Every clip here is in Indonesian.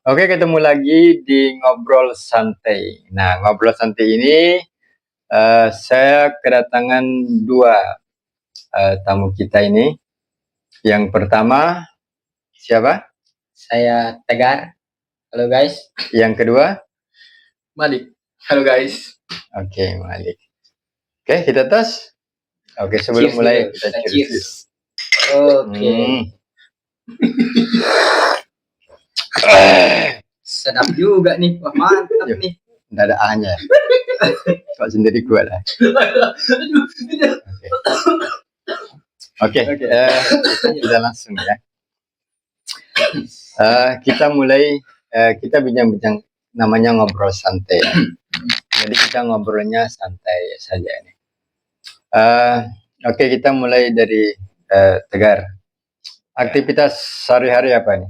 Oke, ketemu lagi di Ngobrol Santai. Nah, Ngobrol Santai ini saya kedatangan dua tamu kita ini. Yang pertama siapa? Saya Tegar. Halo guys. Yang kedua? Malik. Halo guys. Oke, Malik. Oke, kita tes. Oke, sebelum Cheers mulai dulu. kita Kita cheers. cheers. Oke. Sedap juga nih. Wah, mantap Yuk. nih. Nggak ada A-nya. Kok sendiri gue lah. Oke, kita langsung ya. Kita mulai, kita bincang-bincang, namanya ngobrol santai. Jadi kita ngobrolnya santai saja ini. Oke, kita mulai dari Tegar. Aktivitas sehari-hari apa nih?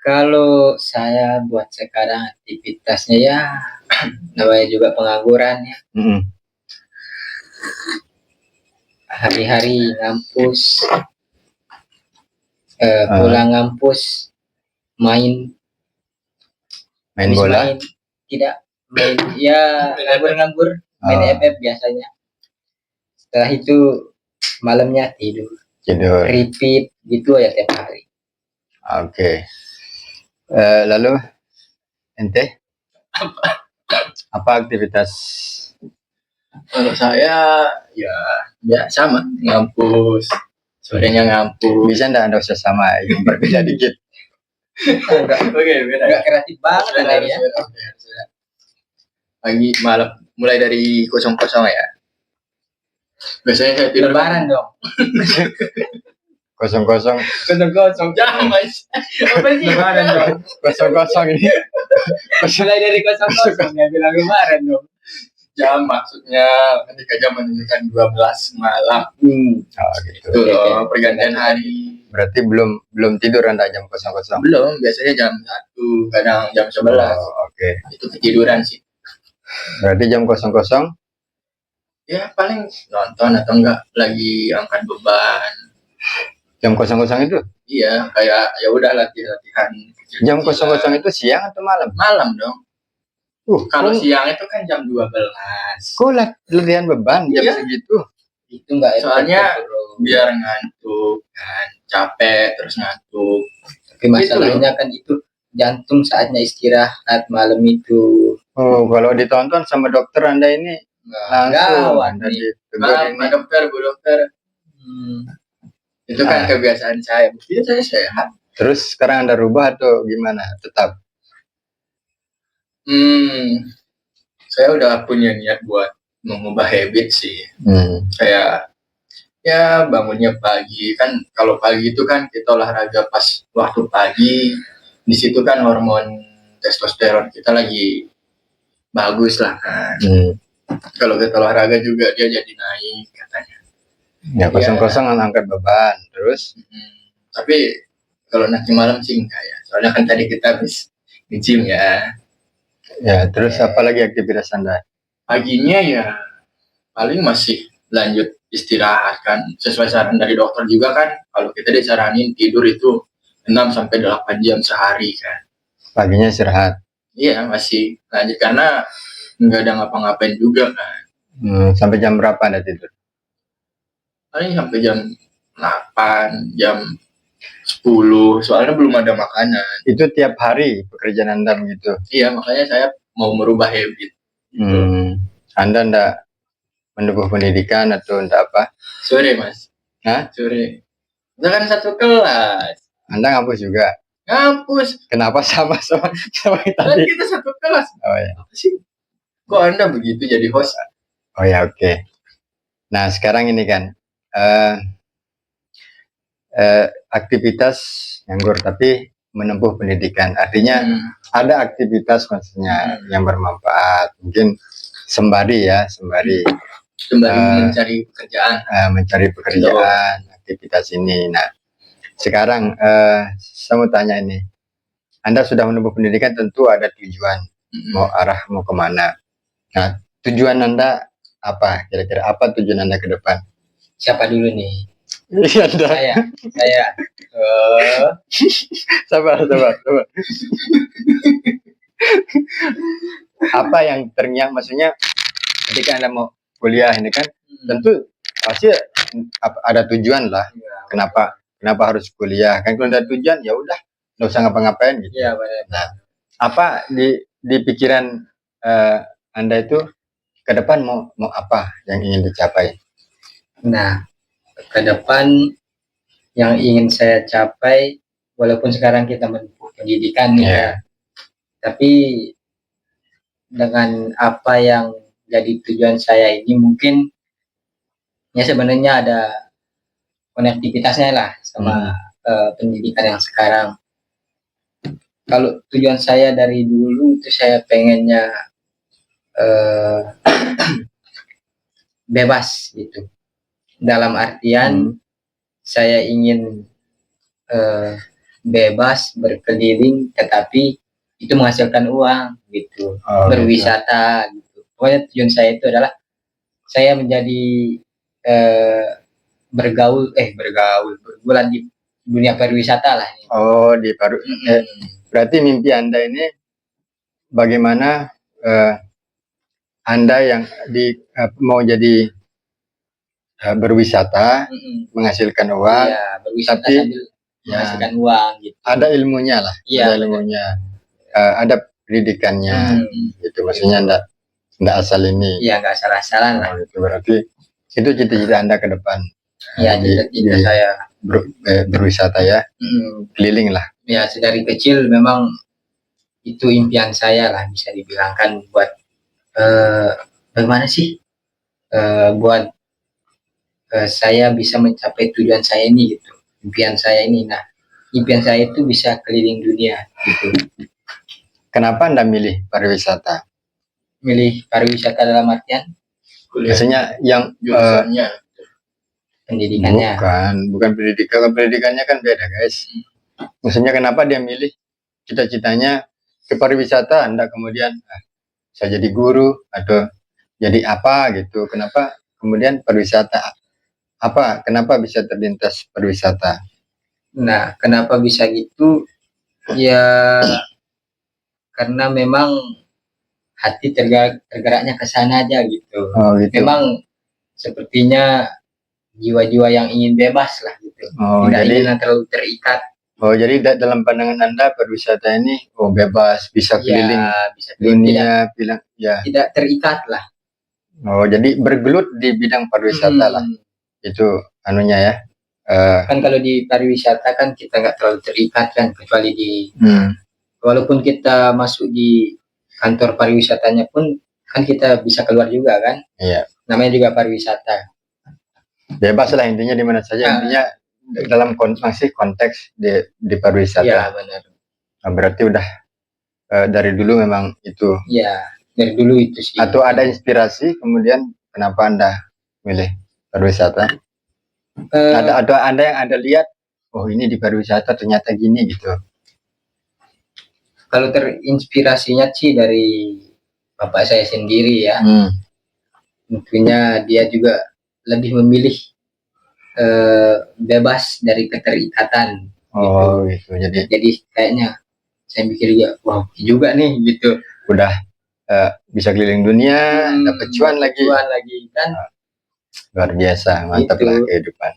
Kalau saya buat sekarang aktivitasnya ya namanya juga pengangguran ya. Hari-hari ngampus, pulang ngampus, main bola. Tidak main ya nganggur main FF biasanya. Setelah itu malamnya tidur repeat gitu aja tiap hari. Oke. Lalu ente apa aktivitas? Kalau saya ya sama ngampus, sorenya ngampus. Bisa anda usah sama, yang berbeda dikit. Oke, beda. Enggak kreatif banget ya. Pagi malam mulai dari 00 ya. Biasanya saya tidur lebaran dong. 00 Jangan mas. Apa sih lebaran dong? 00 ini. Mulai dari 00 ya bilang lebaran dong. Jam maksudnya ketika jam menunjukkan 12 malam. Oh gitu. Itu loh, pergantian hari. Berarti belum tidur anda jam 00? Belum, biasanya jam 1, kadang jam 11. Oke. Itu ketiduran sih. Berarti jam 00? Ya paling nonton atau enggak lagi angkat beban. Jam 00 itu? Iya, kayak ya udah latihan. Jam 00 itu siang atau malam? Malam dong. Kalau siang itu kan jam 12. Kok latihan beban jam segitu? Itu enggak, soalnya biar ngantuk kan, capek terus ngantuk. Tapi masalahnya kan itu jantung saatnya istirahat malam itu. Oh, kalau ditonton sama dokter anda ini langsung anda ditegur ini. Dokter, Bu Dokter. Itu kan kebiasaan saya. Buktinya saya sehat. Terus sekarang anda rubah atau gimana? Tetap? Saya udah punya niat buat mengubah habit sih. Kayak ya bangunnya pagi kan, kalau pagi itu kan kita olahraga pas waktu pagi, di situ kan hormon testosteron kita lagi bagus lah kan. Kalau kita olahraga juga dia jadi naik katanya. Ya 00 angkat beban terus. Tapi kalau nanti malam sih enggak ya. Soalnya kan tadi kita habis di gym ya. Ya, terus apa lagi aktivitas anda? Paginya ya paling masih lanjut istirahat kan. Sesuai saran dari dokter juga kan, kalau kita disaranin tidur itu 6-8 jam sehari kan. Paginya istirahat? Iya, masih lanjut karena nggak ada ngapa-ngapain juga kan. Sampai jam berapa anda tidur? Paling sampai jam 8, jam 10, soalnya belum ada makanan. Itu tiap hari pekerjaan anda begitu? Iya, makanya saya mau merubah habit. Anda enggak menempuh pendidikan atau enggak apa? Sore mas. Hah? Sore. Kita kan satu kelas. Anda ngampus juga? Ngampus. Kenapa sama tadi? Kan kita satu kelas. Oh ya. Apa sih? Kok anda begitu jadi host? Oh ya, oke. Nah sekarang ini kan aktivitas nganggur tapi menempuh pendidikan, artinya ada aktivitas maksudnya yang bermanfaat, mungkin sembari mencari pekerjaan, aktivitas ini. Nah sekarang saya mau tanya ini, anda sudah menempuh pendidikan tentu ada tujuan, mau kemana. Nah tujuan anda apa, kira-kira apa tujuan anda ke depan? Siapa dulu nih? Iya, Anda. Saya Sabar. Apa yang terngiang, maksudnya ketika Anda mau kuliah ini kan tentu pasti ada tujuan lah. Kenapa harus kuliah? Kan kalau ada tujuan ya udah nggak usah ngapa-ngapain gitu. Iya, benar. Nah, apa di pikiran Anda itu ke depan mau apa yang ingin dicapai? Nah, ke depan yang ingin saya capai, walaupun sekarang kita menempuh pendidikan ya, tapi dengan apa yang jadi tujuan saya ini mungkin ya sebenarnya ada konektivitasnya lah sama pendidikan yang sekarang. Kalau tujuan saya dari dulu itu saya pengennya bebas gitu. Dalam artian saya ingin bebas berkeliling, tetapi itu menghasilkan uang gitu, berwisata gitu. Pokoknya tujuan saya itu adalah saya menjadi bergaulan di dunia pariwisata lah. Di berarti mimpi Anda ini bagaimana Anda yang mau jadi berwisata, menghasilkan uang, berwisata sambil menghasilkan uang gitu. Ada ilmunya lah, ada ilmunya, ada pendidikannya, gitu. Maksudnya enggak asal ini. Iya, enggak asal-asalan lah. Itu berarti itu cita-cita Anda ke depan. Iya, cita-cita saya berwisata ya, keliling lah. Ya, dari kecil memang itu impian saya lah, bisa dibilangkan buat bagaimana sih buat saya bisa mencapai tujuan saya ini gitu, impian saya ini. Nah, impian saya itu bisa keliling dunia gitu. Kenapa Anda milih pariwisata? Milih pariwisata dalam artian biasanya yang jurusannya, pendidikannya. Bukan pendidikannya kan beda guys. Maksudnya kenapa dia milih cita-citanya ke pariwisata, Anda kemudian saya jadi guru atau jadi apa gitu. Kenapa kemudian pariwisata? Kenapa bisa terlintas pariwisata? Nah, kenapa bisa gitu? Ya karena memang hati tergeraknya ke sana aja gitu. Gitu. Memang sepertinya jiwa-jiwa yang ingin bebas lah gitu. Tidak ingin terlalu terikat. Jadi dalam pandangan Anda pariwisata ini bebas, bisa keliling bisa dunia, tidak terikat lah. Jadi bergelut di bidang pariwisata lah. Itu anunya ya. Kan kalau di pariwisata kan kita nggak terlalu terikat kan, kecuali di walaupun kita masuk di kantor pariwisatanya pun kan kita bisa keluar juga kan. Iya. Namanya juga pariwisata. Bebas lah intinya di mana saja. Intinya dalam konteks di pariwisata. Iya, benar. Nah, berarti udah dari dulu memang itu. Iya, dari dulu itu sih. Atau ada inspirasi kemudian kenapa Anda milih pariwisata? Ada Anda yang Anda lihat, ini di pariwisata ternyata gini gitu. Kalau terinspirasinya sih dari bapak saya sendiri ya. Tentunya dia juga lebih memilih bebas dari keterikatan. Gitu. Jadi kayaknya saya mikir ya, wah juga nih gitu. Udah bisa keliling dunia, dapat cuan lagi kan. Luar biasa, mantap lah kehidupan.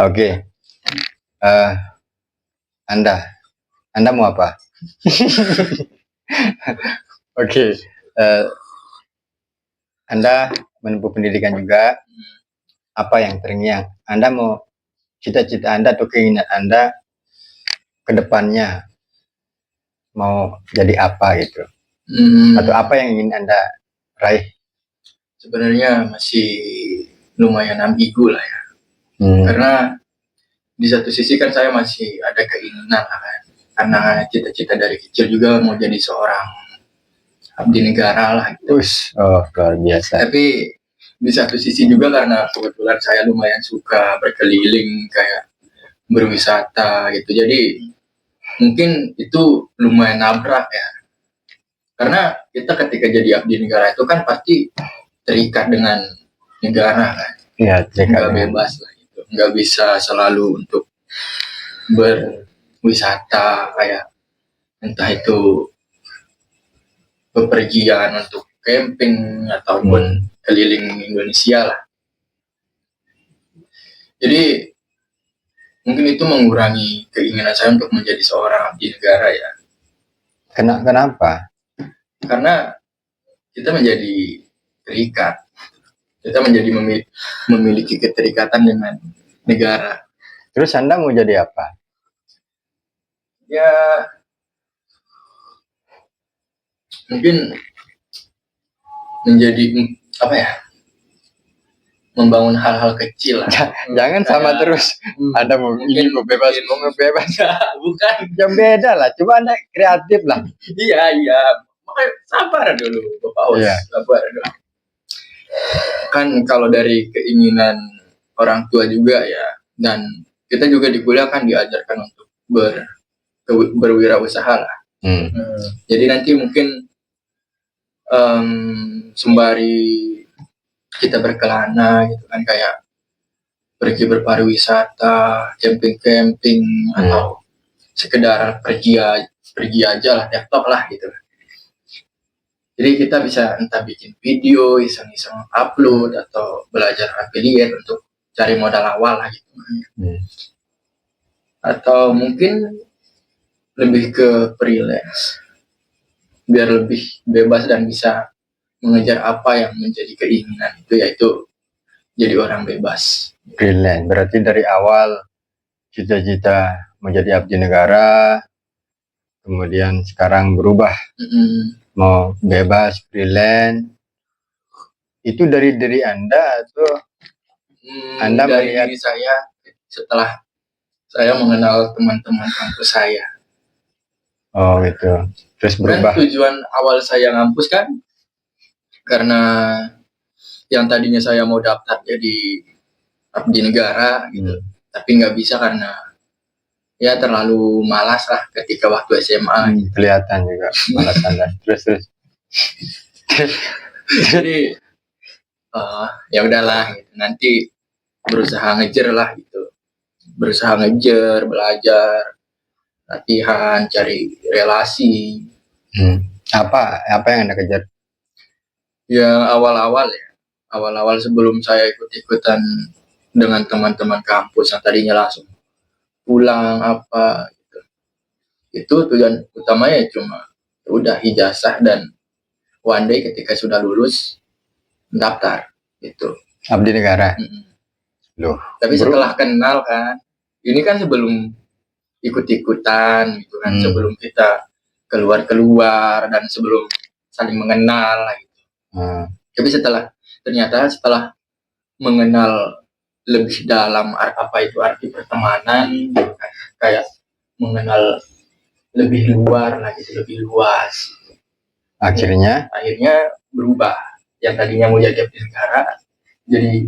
Oke. Anda mau apa? Oke. Anda menempuh pendidikan juga. Apa yang terngiang? Anda mau cita-cita Anda atau keinginan Anda ke depannya mau jadi apa gitu? Atau apa yang ingin Anda raih? Sebenarnya masih lumayan ambigu lah ya. Karena di satu sisi kan saya masih ada keinginan kan. Karena cita-cita dari kecil juga mau jadi seorang abdi negara lah gitu. Luar biasa. Tapi di satu sisi juga karena kebetulan saya lumayan suka berkeliling kayak berwisata gitu. Jadi mungkin itu lumayan nabrak ya. Karena kita ketika jadi abdi negara itu kan pasti terikat dengan negara kan. Iya, nggak bebas lah gitu. nggak bisa selalu untuk berwisata kayak entah itu bepergian untuk camping ataupun keliling Indonesia lah. Jadi mungkin itu mengurangi keinginan saya untuk menjadi seorang abdi negara ya. Kenapa? Karena kita menjadi terikat, kita menjadi memiliki keterikatan dengan negara. Terus Anda mau jadi apa? Ya mungkin menjadi apa ya, membangun hal-hal kecil lah. Jangan sama terus. Anda mau ini mau bebas, mau ngebebas. Bukan. Yang beda lah. Coba Anda kreatif lah. Iya. Makanya sabar dulu, Bapak Os. Iya. Sabar dulu. Kan kalau dari keinginan orang tua juga ya, dan kita juga di kuliah kan diajarkan untuk berwirausaha lah. Jadi nanti mungkin sembari kita berkelana gitu kan, kayak pergi berpariwisata, camping atau sekedar pergi aja lah, laptop lah gitu. Jadi kita bisa entah bikin video, iseng-iseng upload, atau belajar affiliate untuk cari modal awal lah gitu. Atau mungkin lebih ke freelance, biar lebih bebas dan bisa mengejar apa yang menjadi keinginan itu, yaitu jadi orang bebas. Freelance berarti dari awal cita-cita menjadi abdi negara, kemudian sekarang berubah mau bebas freelance. Itu dari diri Anda atau Anda dari melihat diri saya setelah saya mengenal teman-teman kampus saya. Oh gitu. Terus berubah. Dan tujuan awal saya ngampus kan karena yang tadinya saya mau daftar jadi abdi negara gitu, tapi nggak bisa karena ya terlalu malas lah ketika waktu SMA. Kelihatan juga malas Anda. Terus. Jadi ya udahlah gitu. Nanti berusaha ngejar lah gitu, berusaha ngejar, belajar, latihan, cari relasi. Apa yang Anda kejar? Ya awal-awal sebelum saya ikut-ikutan dengan teman-teman kampus yang tadinya langsung pulang apa gitu. Itu tujuan utamanya cuma udah ijazah dan one day ketika sudah lulus daftar gitu. Abdi negara. Loh. Tapi setelah kenal kan, ini kan sebelum ikut-ikutan gitu kan, sebelum kita keluar dan sebelum saling mengenal lah gitu. Tapi ternyata setelah mengenal lebih dalam apa itu arti pertemanan gitu kan, kayak mengenal lebih luar lah gitu, lebih luas. Akhirnya berubah. Yang tadinya mau jadi abdi negara jadi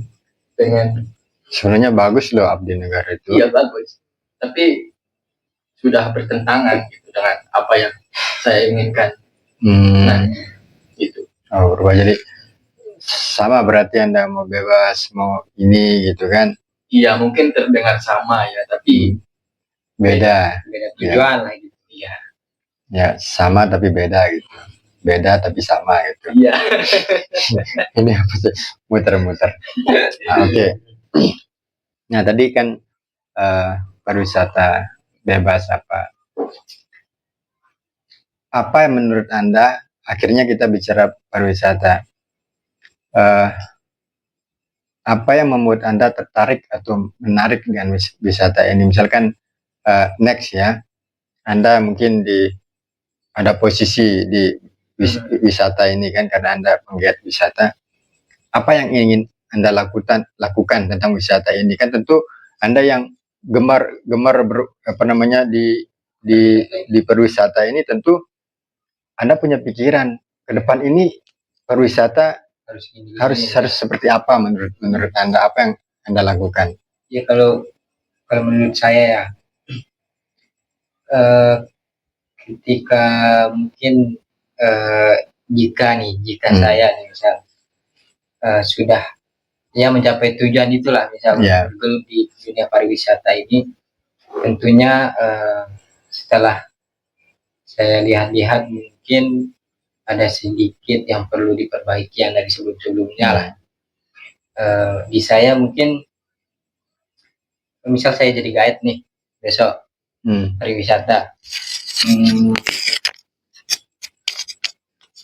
pengen. Sebenarnya bagus loh abdi negara itu. Iya bagus. Tapi sudah bertentangan gitu dengan apa yang saya inginkan. Nah, gitu. Oh, berubah jadi sama berarti Anda mau bebas, mau ini gitu kan? Iya, mungkin terdengar sama ya, tapi beda tujuan lah gitu. Iya. Ya, sama tapi beda gitu. Beda tapi sama gitu. Iya. Ini apa sih? Muter-muter. Oke. Nah, tadi kan pariwisata bebas apa yang menurut Anda, akhirnya kita bicara pariwisata, apa yang membuat Anda tertarik atau menarik dengan wisata ini? Misalkan next ya, Anda mungkin ada posisi di wisata ini kan, karena Anda penggiat wisata. Apa yang ingin Anda lakukan tentang wisata ini? Kan tentu Anda yang gemar di pariwisata ini, tentu Anda punya pikiran ke depan ini pariwisata harus seperti apa menurut Anda? Apa yang Anda lakukan? Ya kalau menurut saya ya, ketika mungkin jika saya nih misal sudah ya mencapai tujuan itulah, misalnya Ya. di dunia pariwisata ini tentunya setelah saya lihat-lihat mungkin ada sedikit yang perlu diperbaiki yang dari sebelum-sebelumnya lah. Di saya mungkin misal saya jadi guide nih besok pariwisata,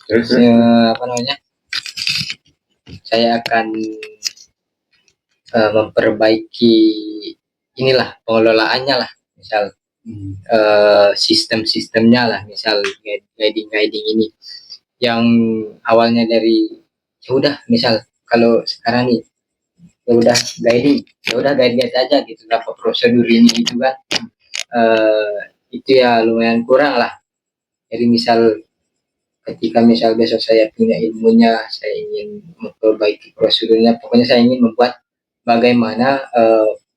Terus apa namanya, saya akan memperbaiki inilah pengelolaannya lah, misal sistem-sistemnya lah, misal guiding ini yang awalnya dari ya udah, misal kalau sekarang nih ya udah guide aja gitu, apa prosedur ini gitu kan, itu ya lumayan kurang lah. Jadi misal ketika misal besok saya punya ilmunya, saya ingin memperbaiki prosedurnya, pokoknya saya ingin membuat bagaimana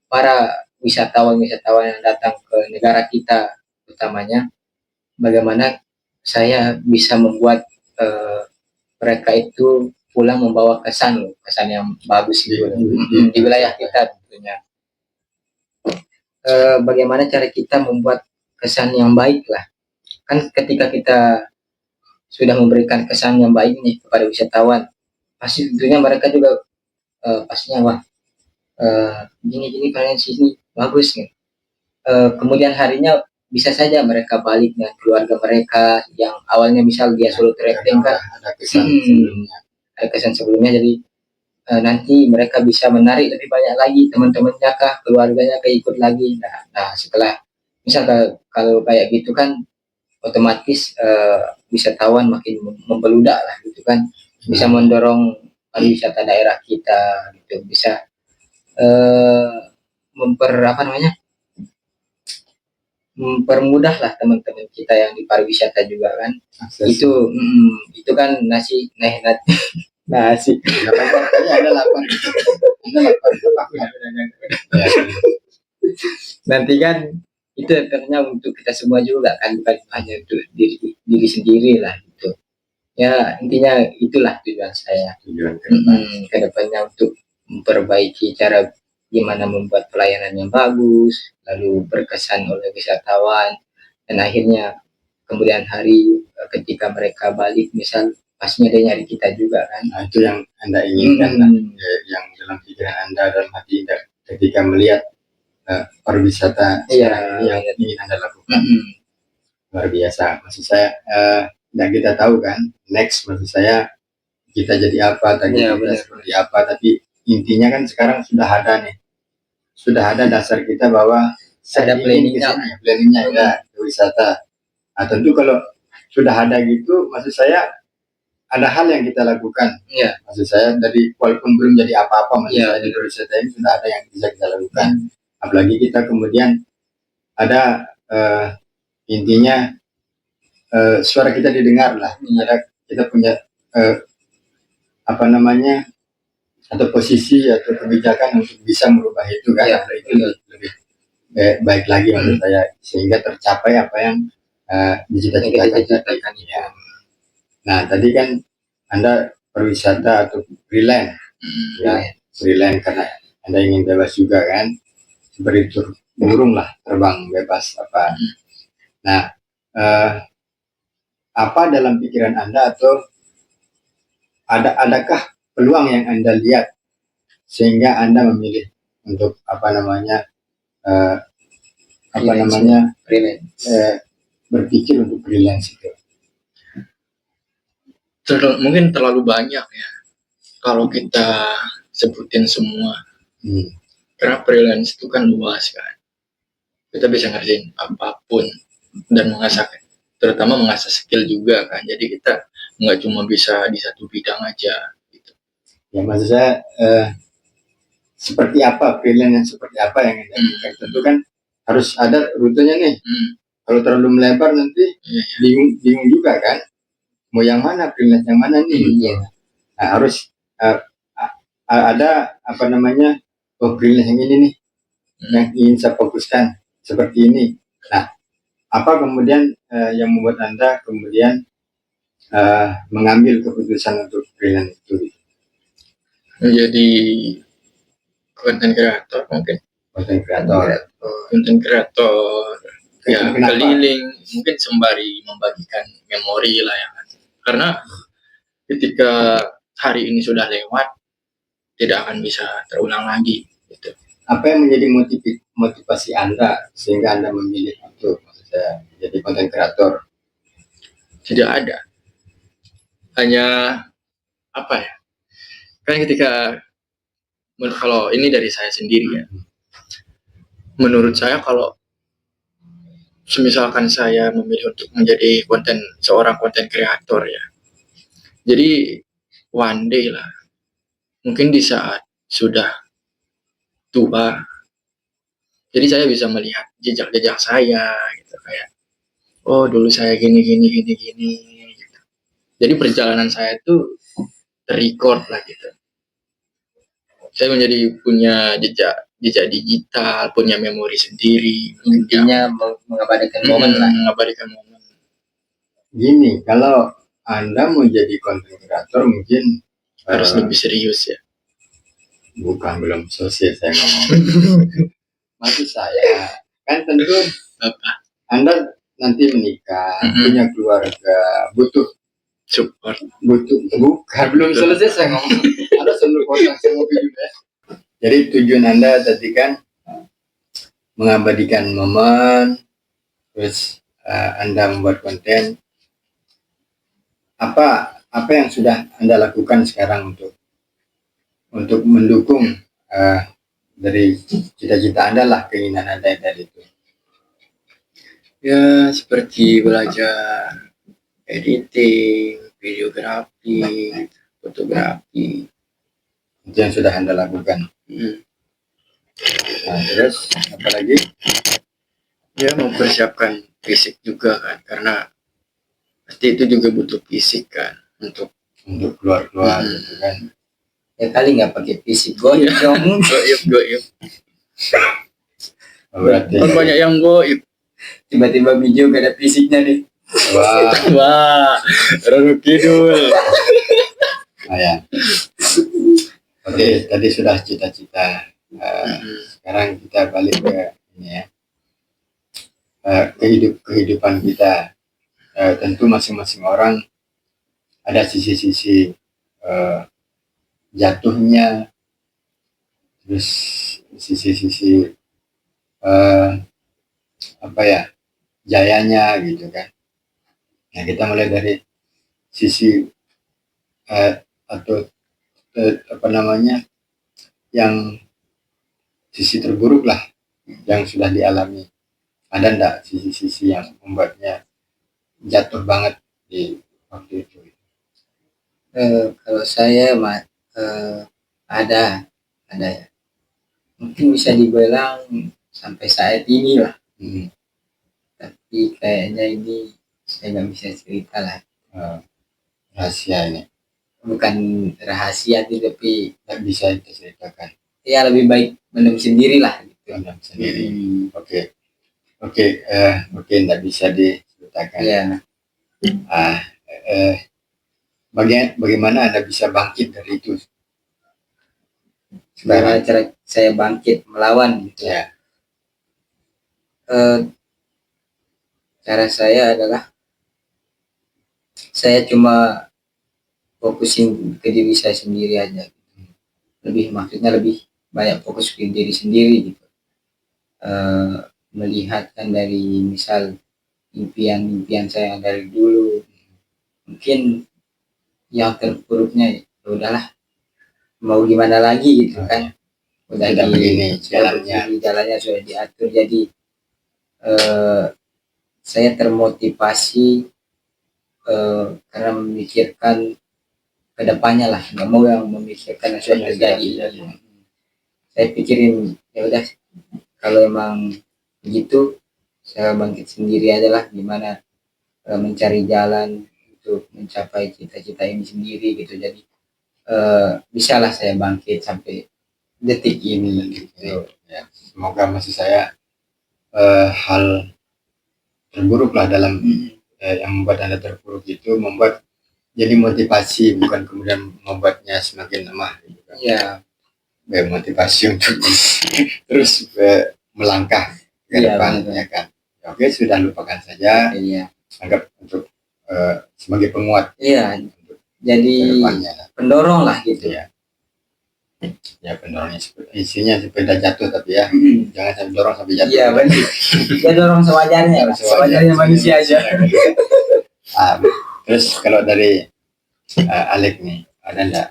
para wisatawan yang datang ke negara kita utamanya, bagaimana saya bisa membuat mereka itu pulang membawa kesan yang bagus gitu di wilayah kita tentunya. Bagaimana cara kita membuat kesan yang baik lah, kan ketika kita sudah memberikan kesan yang baik nih kepada wisatawan, pasti tentunya mereka juga pastinya wah, gini kalian sini bagus nih. Kemudian harinya bisa saja mereka balik dengan keluarga mereka yang awalnya misal dia solo trekking kan, ada kesan sebelumnya, jadi nanti mereka bisa menarik lebih banyak lagi teman-temannya kah, keluarganya kah ikut lagi. Nah setelah misal kalau kayak gitu kan otomatis wisatawan makin membeludak lah gitu kan, bisa mendorong pariwisata daerah kita gitu, bisa mempermudah lah teman-teman kita yang di pariwisata juga kan. Itu kan nasi nanti kan itu efeknya untuk kita semua juga kan, bukan hanya untuk diri sendiri lah gitu ya. Intinya itulah tujuan saya ke depannya, untuk memperbaiki cara gimana membuat pelayanan yang bagus, lalu berkesan oleh wisatawan, dan akhirnya kemudian hari ketika mereka balik misal pastinya dia nyari kita juga kan. Nah, itu yang Anda inginkan lah, yang dalam pikiran Anda, dalam hati Anda ketika melihat pariwisata sekarang ini yang ingin Anda lakukan. Luar biasa. Maksud saya yang kita tahu kan next, maksud saya kita jadi apa tadi, kita seperti apa, tapi intinya kan sekarang sudah ada dasar kita bahwa ada planningnya ya wisata. Nah, tentu kalau sudah ada gitu, maksud saya ada hal yang kita lakukan. Maksud saya dari walaupun belum jadi apa-apa, maksud saya di wisata ini sudah ada yang bisa kita lakukan. Apalagi kita kemudian ada intinya suara kita didengar lah. Kita punya apa namanya, atau posisi atau kebijakan untuk bisa merubah itu kan. Itu lebih baik lagi menurut saya, sehingga tercapai apa yang dicita-citakan ya. Nah tadi kan Anda perwisata atau freelance, freelance karena Anda ingin bebas juga kan, seperti burung lah, terbang bebas apa. Nah apa dalam pikiran Anda, atau adakah peluang yang Anda lihat sehingga Anda memilih untuk berpikir untuk freelance itu? Mungkin terlalu banyak ya kalau kita sebutin semua. Karena freelance itu kan luas kan, kita bisa ngerjain apapun dan terutama mengasah skill juga kan. Jadi kita nggak cuma bisa di satu bidang aja gitu. Ya maksud saya seperti apa freelance yang seperti apa yang Anda inginkan? Tentu kan harus ada rutenya nih. Kalau terlalu melebar nanti bingung juga kan, mau yang mana, freelance yang mana nih. Nah, harus ada freelance yang ini nih yang ingin saya fokuskan seperti ini. Nah, apa kemudian yang membuat Anda kemudian mengambil keputusan untuk freelance itu? Jadi konten kreator mungkin. Konten kreator. Konten kreator ya Kenapa? keliling mungkin sembari membagikan memori lah ya kan. Karena ketika hari ini sudah lewat tidak akan bisa terulang lagi gitu. Apa yang menjadi motivasi Anda sehingga Anda memilih untuk jadi konten kreator? Tidak ada, hanya apa ya, kan ketika kalau ini dari saya sendiri ya, menurut saya kalau misalkan saya memilih untuk menjadi seorang konten kreator ya, jadi one day lah, mungkin di saat sudah tua, jadi saya bisa melihat jejak-jejak saya gitu, kayak oh dulu saya gini gitu. Jadi perjalanan saya tuh terrecord lah gitu. Saya menjadi punya jejak digital, punya memori sendiri. Intinya mengabadikan momen lah. Mengabadikan momen. Gini, kalau Anda mau jadi konten kreator mungkin harus lebih serius ya. Bukan, belum selesai saya ngomong. Maksud saya, kan tentu Anda nanti menikah, punya keluarga, butuh support. Bukan, belum selesai saya ngomong. Ada sundul potong saya ngopi juga. Jadi tujuan Anda tadi kan mengabadikan momen, terus Anda membuat konten. Apa yang sudah Anda lakukan sekarang untuk mendukung dari cita-cita Anda lah, keinginan Anda tadi itu? Ya seperti belajar editing, videografi, fotografi. Itu yang sudah Anda lakukan. Nah, terus apa lagi? Ya mempersiapkan fisik juga kan, karena pasti itu juga butuh fisik kan untuk keluar gitu kan. Ya kali nggak pakai fisik, goyop dong. Goyop. Berarti banyak yang goyop. Tiba-tiba video gak ada fisiknya nih. Wah, Ranu Kidul. Ya. Oke, tadi sudah cita-cita. Sekarang kita balik ke ini ya. Kehidupan kita. Tentu masing-masing orang ada sisi-sisi jatuhnya, terus sisi-sisi jayanya gitu kan. Nah, kita mulai dari sisi yang sisi terburuk lah yang sudah dialami. Ada enggak sisi-sisi yang membuatnya jatuh banget di waktu itu? Kalau saya ada ya, mungkin bisa dibilang sampai saat ini lah. Tapi kayaknya ini saya nggak bisa cerita lah. Rahasia ini. Bukan rahasia tapi nggak bisa diceritakan. Ya lebih baik mendem sendiri lah. Mendem sendiri. Oke, nggak bisa diceritakan. Ya. Bagaimana Anda bisa bangkit dari itu? Bagaimana cara saya bangkit melawan gitu ya? Cara saya adalah saya cuma fokusin ke diri saya sendiri aja. Maksudnya lebih banyak fokus ke diri sendiri gitu. Melihat kan dari misal impian saya yang dari dulu, mungkin yang terpuruknya ya udahlah, mau gimana lagi gitu kan. Udah jalannya sudah diatur, jadi saya termotivasi karena memikirkan kedepannya lah, nggak mau yang memikirkan yang sudah terjadi. Saya pikirin ya udah, kalau emang begitu saya bangkit sendiri aja lah, gimana mencari jalan untuk mencapai cita-cita ini sendiri gitu. Jadi bisalah saya bangkit sampai detik ini gitu. Ya, semoga maksud saya hal terburuk lah dalam yang membuat Anda terpuruk itu membuat jadi motivasi, bukan kemudian membuatnya semakin lemah gitu kan. Ya, motivasi untuk terus melangkah ke Iya, depan, benar. ya kan. Oke, sudah lupakan saja, Iya. anggap untuk sebagai penguat Iya. untuk Jadi ke depannya. pendorong lah gitu. Iya. Ya pendorongnya isinya sepeda jatuh, tapi ya jangan sampai dorong sampai jatuh. Iya benar. Dia dorong sewajarnya lah. Sewajarnya manusia aja. Terus kalau dari Alek nih, ada enggak?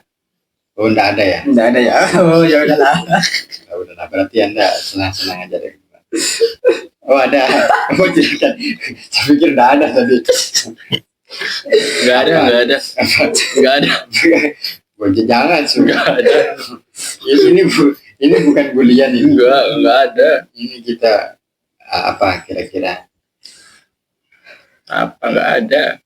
Oh, enggak ada ya? Enggak ada ya. Oh, ya udahlah. Oh, udahlah, berarti Anda senang-senang aja deh. Oh, ada. Oh, cerita. Saya pikir enggak ada tadi. Nggak ada. Oh, jangan sudah. Nggak ada. Ini bukan bulian ini. Nggak ada. Ini kita apa kira-kira? Apa nggak ada?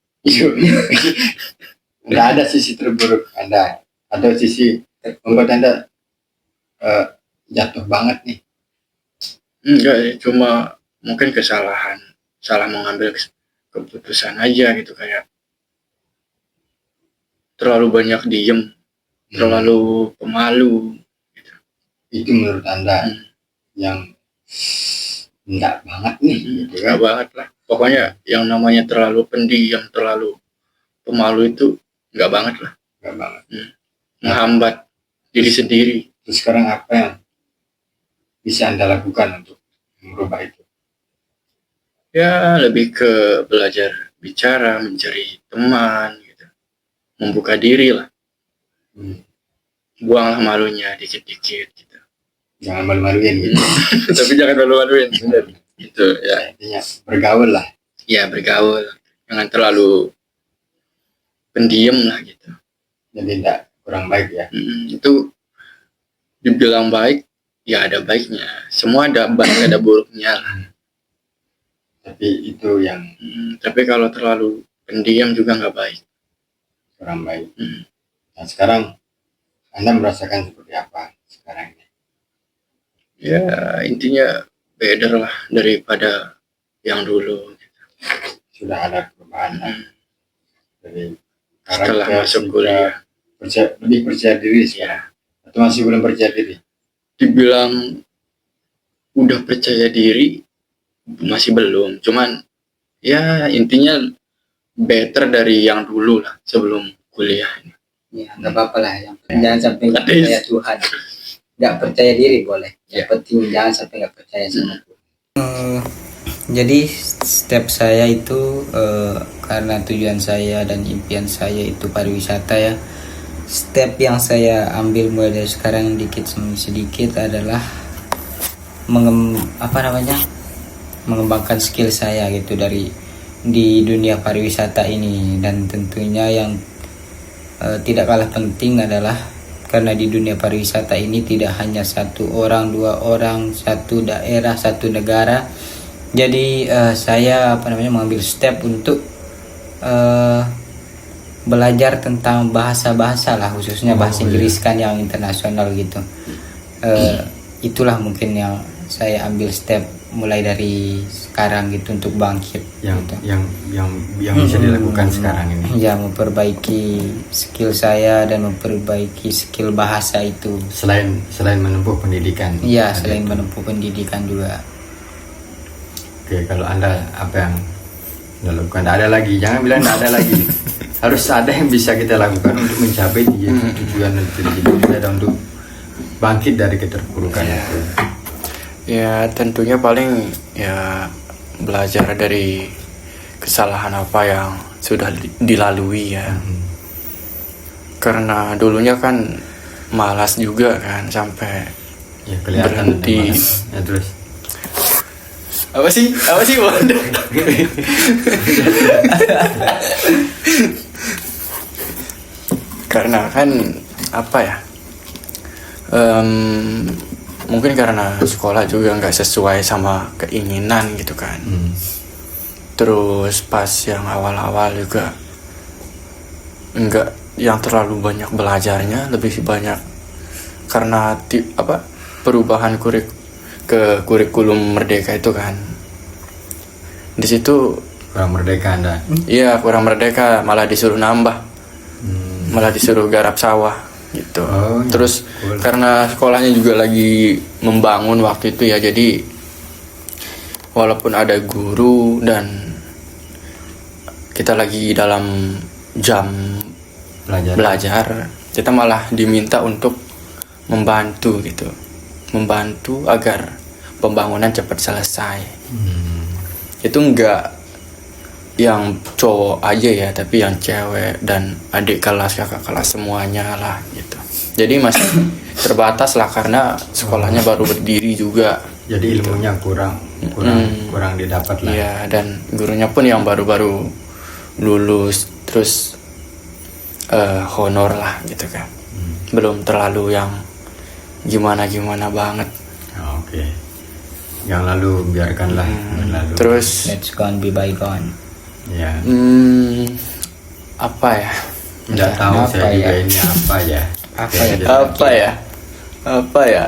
Enggak ada sisi terburuk Anda atau sisi membuat Anda jatuh banget nih. Enggak, cuma mungkin kesalahan, salah mengambil keputusan aja gitu, kayak terlalu banyak diem, terlalu pemalu. Itu menurut Anda yang enggak banget nih, gitu Nggak kan? banget lah. Pokoknya yang namanya terlalu pendiam, terlalu pemalu itu nggak banget lah. Enggak banget. Menghambat diri sendiri. Terus sekarang apa yang bisa Anda lakukan untuk merubah itu? Ya lebih ke belajar bicara, mencari teman, gitu. Membuka diri lah. Buanglah malunya dikit-dikit gitu. Jangan malu-maluin gitu. Tapi jangan malu-maluin, benar. Itu ya. Intinya bergaul lah. Ya bergaul, jangan terlalu pendiam lah gitu. Jadi enggak kurang baik ya. Itu dibilang baik, ya ada baiknya. Semua ada baik ada buruknya lah. Tapi itu yang Tapi kalau terlalu pendiam juga nggak baik. kurang baik. Nah sekarang Anda merasakan seperti apa sekarang ini? Ya intinya better lah daripada yang dulu. Sudah ada perubahan lah. Dari Setelah karakter, masuk sikap, kuliah, lebih percaya diri sih. ya Atau masih belum percaya diri? dibilang udah percaya diri masih belum. Cuman ya intinya better dari yang dulu lah sebelum kuliah ini. Ya nggak apa-apa lah. Yang penting jangan sampai nggak percaya Tuhan. Nggak percaya diri boleh. Yang penting jangan sampai nggak percaya sama Tuhan. Jadi step saya itu karena tujuan saya dan impian saya itu pariwisata ya. Step yang saya ambil mulai dari sekarang dikit demi sedikit adalah mengembangkan skill saya gitu di dunia pariwisata ini, dan tentunya yang tidak kalah penting adalah karena di dunia pariwisata ini tidak hanya satu orang, dua orang, satu daerah, satu negara. Jadi saya mengambil step untuk belajar tentang bahasa-bahasa lah, khususnya bahasa Inggris kan yang internasional gitu. Itulah mungkin yang saya ambil step mulai dari sekarang gitu untuk bangkit yang bisa dilakukan sekarang ini. Ya, memperbaiki skill saya dan memperbaiki skill bahasa itu. Selain menempuh pendidikan. Iya, selain menempuh pendidikan juga. Oke, kalau Anda apa yang Anda lakukan? Tidak ada lagi, jangan bilang tidak ada lagi. Harus ada yang bisa kita lakukan untuk mencapai tujuan dan cita-cita kita dan untuk bangkit dari keterpurukan itu. Ya tentunya paling ya belajar dari kesalahan apa yang sudah dilalui ya. Karena dulunya kan malas juga kan sampai Ya kelihatan berhenti. Ya terus. Apa sih Wanda? Karena kan apa ya? Mungkin karena sekolah juga nggak sesuai sama keinginan gitu kan. Terus pas yang awal-awal juga nggak yang terlalu banyak belajarnya, lebih banyak karena perubahan kurikulum merdeka itu kan. Di situ Kurang merdeka Anda. iya kurang merdeka, malah disuruh nambah, malah disuruh garap sawah. gitu. Oh, Terus cool. karena sekolahnya juga lagi membangun waktu itu ya, jadi walaupun ada guru dan kita lagi dalam jam belajar, kita malah diminta untuk membantu gitu, membantu agar pembangunan cepat selesai. Itu enggak yang cowok aja ya, tapi yang cewek dan adik kelas, kakak kelas semuanya lah gitu. Jadi masih terbatas lah karena sekolahnya baru berdiri juga. Jadi ilmunya kurang didapat lah. Iya, dan gurunya pun yang baru-baru lulus, terus honor lah gitu kan. Belum terlalu yang gimana-gimana banget. Oke. Yang lalu biarkanlah berlalu. Terus Let's gone be bygone. Ya. apa ya? Nggak tahu Apa saya juga ya? ini apa ya. Apa ya?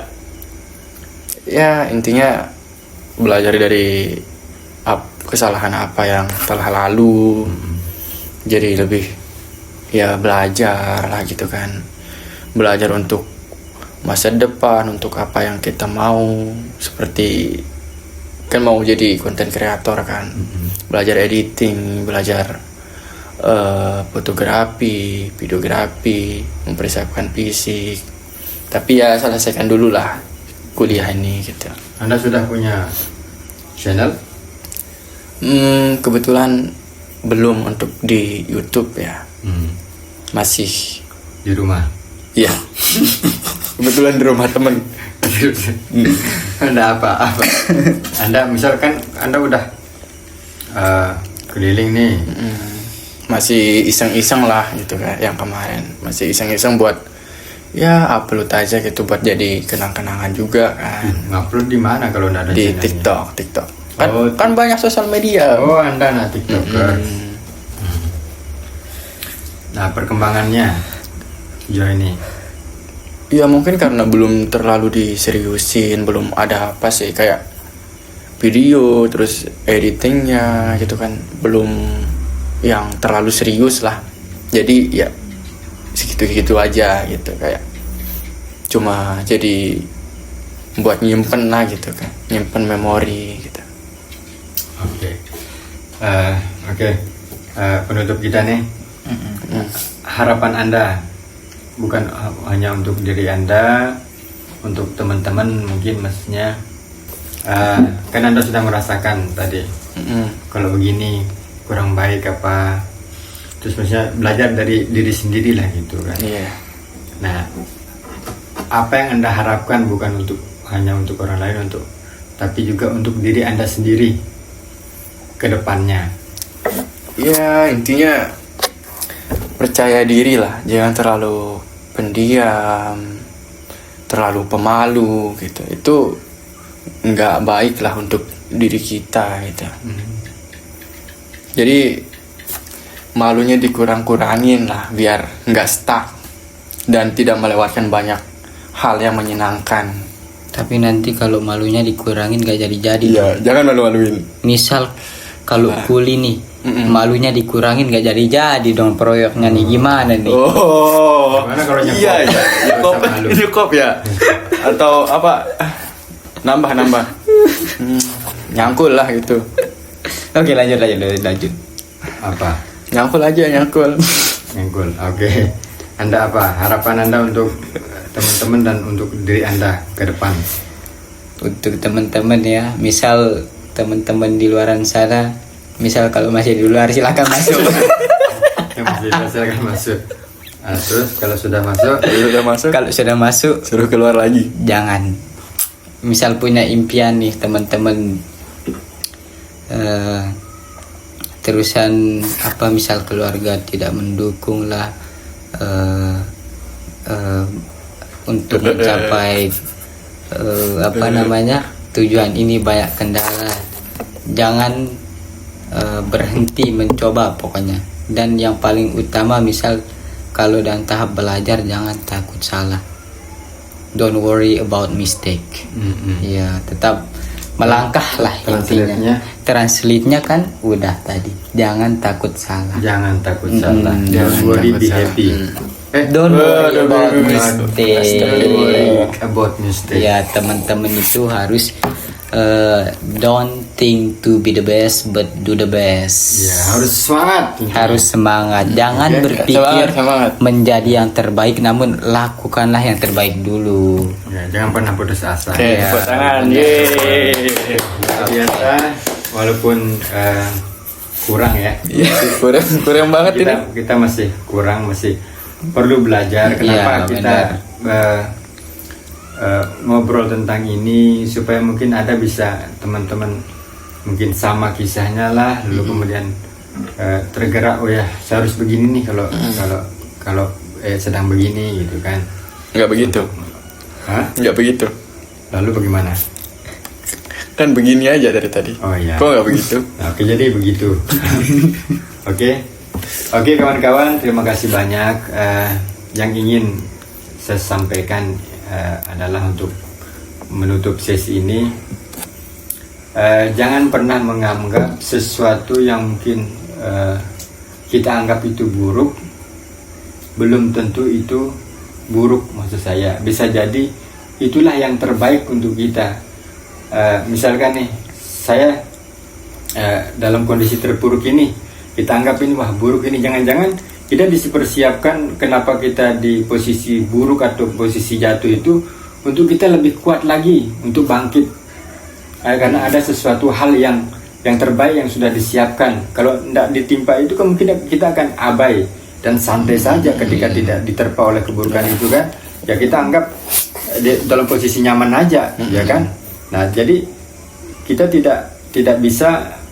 Ya intinya belajar dari kesalahan apa yang telah lalu. Jadi lebih ya belajar lah gitu kan. Belajar untuk masa depan, untuk apa yang kita mau, seperti kan mau jadi konten kreator kan. Belajar editing, belajar fotografi, videografi, mempersiapkan fisik. Tapi ya selesaikan dulu lah kuliah ini gitu. Anda sudah punya channel? Kebetulan belum untuk di YouTube ya. Masih Di rumah. iya. Kebetulan di rumah temen. Anda apa? Anda misalkan Anda udah keliling nih. Masih iseng-iseng lah gitu kan yang kemarin. Masih iseng-iseng buat ya upload aja gitu buat jadi kenang-kenangan juga kan. Ngupload di mana kalau nggak ada Di channelnya? TikTok. Kan, Oh, kan banyak sosial media. Oh, Anda TikToker. Nah, perkembangannya sejauh ini. Ya mungkin karena belum terlalu diseriusin, belum ada apa sih kayak video terus editingnya gitu kan, belum yang terlalu serius lah. Jadi ya segitu-gitu aja gitu, kayak cuma jadi buat nyimpen lah gitu kan, nyimpen memori gitu. Oke. Penutup kita nih. Harapan Anda bukan hanya untuk diri Anda, untuk teman-teman mungkin maksudnya. Kan Anda sudah merasakan tadi. Kalau begini kurang baik apa. Terus maksudnya belajar dari diri sendiri lah gitu kan. Iya. Nah, apa yang Anda harapkan bukan hanya untuk orang lain, tapi juga untuk diri Anda sendiri ke depannya. Ya intinya percaya diri lah, jangan terlalu pendiam, terlalu pemalu gitu. Itu nggak baik lah untuk diri kita gitu. Jadi malunya dikurang-kurangin lah biar nggak stuck dan tidak melewatkan banyak hal yang menyenangkan. Tapi nanti kalau malunya dikurangin gak jadi-jadi. Iya, jangan malu-maluin. Misal kalau kuli nih, malunya dikurangin gak jadi-jadi dong proyeknya nih, gimana nih? Oh, Gimana kalau nyekop? iya, nyekop, Sama lu. nyekop ya, atau apa? Nambah. Nyangkul lah gitu. Oke, lanjut. Apa? Nyangkul aja, nyangkul. Ngengkul. Oke. Anda apa? Harapan Anda untuk teman-teman dan untuk diri Anda ke depan? Untuk teman-teman ya, misal teman-teman di luaran sana, misal kalau masih di luar silakan masuk. Yang masih silakan masuk. Nah, terus kalau sudah masuk, Kalau sudah masuk, Suruh keluar lagi. jangan. Misal punya impian nih teman-teman, terusan apa, misal keluarga tidak mendukung lah untuk mencapai tujuan ini, banyak kendala. Jangan berhenti mencoba pokoknya. Dan yang paling utama, misal kalau dalam tahap belajar, jangan takut salah. Don't worry about mistake. Ya, tetap melangkah lah intinya. Translate-nya kan udah tadi. Jangan takut salah. jangan takut salah. Jangan Don't worry, takut be salah. happy. Don't worry don't about worry mistake. about mistake. Ya, teman-teman itu harus don't think to be the best but do the best. Ya, harus semangat. Harus semangat. Jangan Oke. berpikir Semangat. menjadi yang terbaik, namun lakukanlah yang terbaik dulu. Ya, jangan pernah putus asa. Oke, Ya, tepuk tangan. benar. Yeay. Biasa, walaupun kurang ya. Iya, kurang banget ini. Kita masih kurang, masih perlu belajar. Kenapa Iya, kita ngobrol tentang ini supaya mungkin ada bisa teman-teman mungkin sama kisahnya lah, lalu kemudian tergerak, oh ya saya harus begini nih kalau sedang begini gitu kan. Nggak begitu. Hah? Nggak begitu. Lalu bagaimana? Kan begini aja dari tadi. Oh iya. Kok nggak begitu? Nah, oke, jadi begitu. Oke kawan-kawan, terima kasih banyak. Yang ingin saya sampaikan adalah untuk menutup sesi ini, jangan pernah menganggap sesuatu yang mungkin kita anggap itu buruk, belum tentu itu buruk. Maksud saya, bisa jadi itulah yang terbaik untuk kita. Misalkan nih, saya dalam kondisi terpuruk ini, kita anggap ini wah buruk ini, jangan-jangan kita dipersiapkan kenapa kita di posisi buruk atau posisi jatuh itu untuk kita lebih kuat lagi untuk bangkit, karena ada sesuatu hal yang terbaik yang sudah disiapkan. Kalau tidak ditimpa itu kemungkinan kita akan abai dan santai saja ketika tidak diterpa oleh keburukan itu kan, ya kita anggap dalam posisi nyaman aja, ya kan. Nah, jadi kita tidak bisa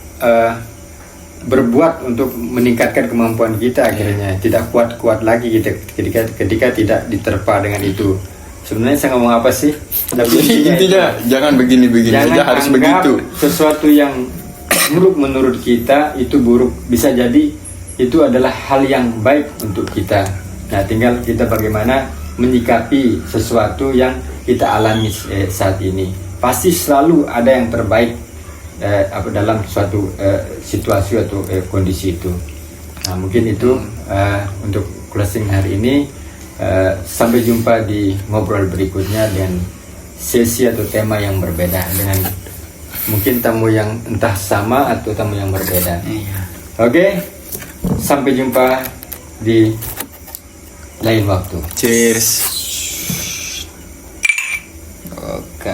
berbuat untuk meningkatkan kemampuan kita, akhirnya tidak kuat lagi kita ketika tidak diterpa dengan itu. Sebenarnya saya ngomong apa sih? Tapi Intinya jangan begini-begini aja, harus anggap begitu. sesuatu yang buruk menurut kita itu buruk, bisa jadi itu adalah hal yang baik untuk kita. Nah, tinggal kita bagaimana menyikapi sesuatu yang kita alami saat ini. Pasti selalu ada yang terbaik dalam suatu situasi atau kondisi itu. Nah, mungkin itu untuk closing hari ini. Sampai jumpa di ngobrol berikutnya dengan sesi atau tema yang berbeda, dengan mungkin tamu yang entah sama atau tamu yang berbeda. Oke, sampai jumpa di lain waktu. Cheers. Oke.